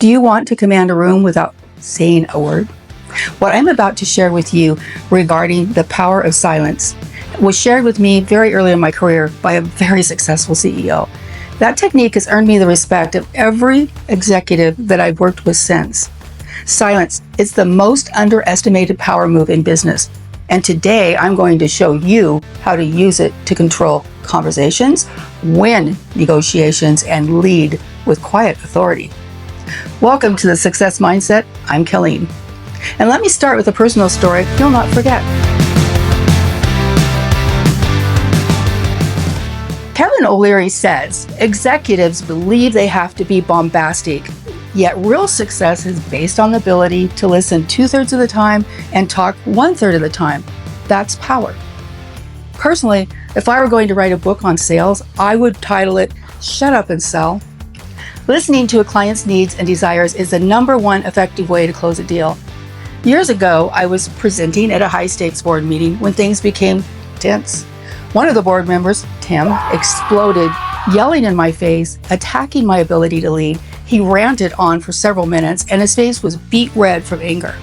Do you want to command a room without saying a word? What I'm about to share with you regarding the power of silence was shared with me very early in my career by a very successful CEO. That technique has earned me the respect of every executive that I've worked with since. Silence is the most underestimated power move in business. And today I'm going to show you how to use it to control conversations, win negotiations, and lead with quiet authority. Welcome to the Success Mindset. I'm Kellene. And let me start with a personal story you'll not forget. Kevin O'Leary says, executives believe they have to be bombastic, yet real success is based on the ability to listen 2/3 of the time and talk 1/3 of the time. That's power. Personally, if I were going to write a book on sales, I would title it, Shut Up and Sell. Listening to a client's needs and desires is the #1 effective way to close a deal. Years ago, I was presenting at a high-stakes board meeting when things became tense. One of the board members, Tim, exploded, yelling in my face, attacking my ability to lead. He ranted on for several minutes, and his face was beet red from anger.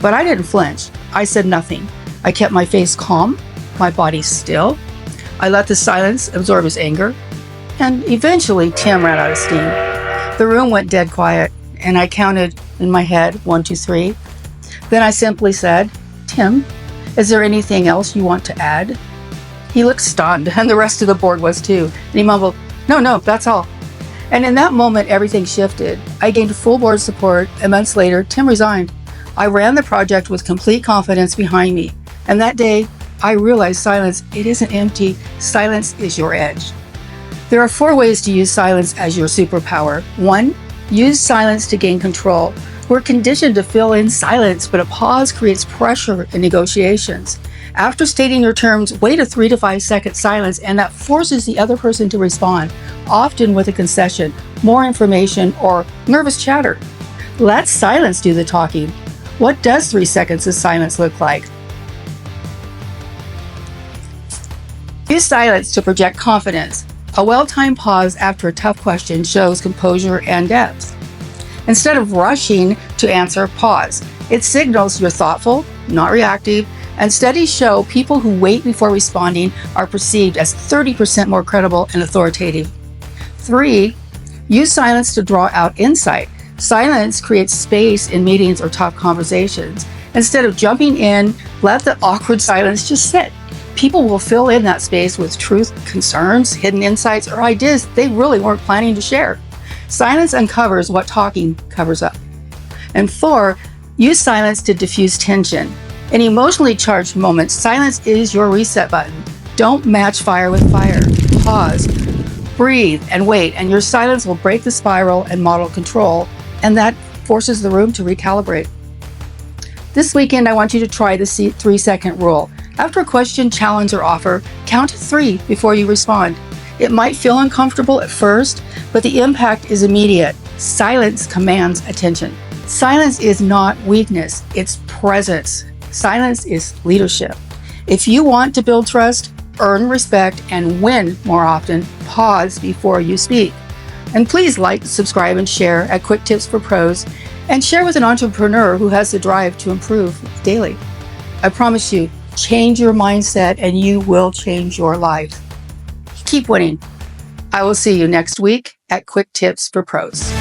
But I didn't flinch. I said nothing. I kept my face calm, my body still. I let the silence absorb his anger, and eventually Tim ran out of steam. The room went dead quiet, and I counted in my head 1, 2, 3. Then I simply said, Tim, is there anything else you want to add? He looked stunned, and the rest of the board was too. And he mumbled, no, that's all. And in that moment, everything shifted. I gained full board support, and months later, Tim resigned. I ran the project with complete confidence behind me. And that day, I realized silence, it isn't empty. Silence is your edge. There are 4 ways to use silence as your superpower. 1, use silence to gain control. We're conditioned to fill in silence, but a pause creates pressure in negotiations. After stating your terms, wait a 3 to 5 second silence, and that forces the other person to respond, often with a concession, more information, or nervous chatter. Let silence do the talking. What does 3 seconds of silence look like? Use silence to project confidence. A well-timed pause after a tough question shows composure and depth. Instead of rushing to answer, pause. It signals you're thoughtful, not reactive, and studies show people who wait before responding are perceived as 30% more credible and authoritative. 3, use silence to draw out insight. Silence creates space in meetings or tough conversations. Instead of jumping in, let the awkward silence just sit. People will fill in that space with truth, concerns, hidden insights, or ideas they really weren't planning to share. Silence uncovers what talking covers up. And 4, use silence to diffuse tension. In emotionally charged moments, silence is your reset button. Don't match fire with fire. Pause, breathe, and wait, and your silence will break the spiral and model control, and that forces the room to recalibrate. This weekend, I want you to try the 3-second rule. After a question, challenge, or offer, count to 3 before you respond. It might feel uncomfortable at first, but the impact is immediate. Silence commands attention. Silence is not weakness, it's presence. Silence is leadership. If you want to build trust, earn respect, and win more often, pause before you speak. And please like, subscribe, and share at Quick Tips for Pros, and share with an entrepreneur who has the drive to improve daily. I promise you, change your mindset and you will change your life. Keep winning. I will see you next week at Quick Tips for Pros.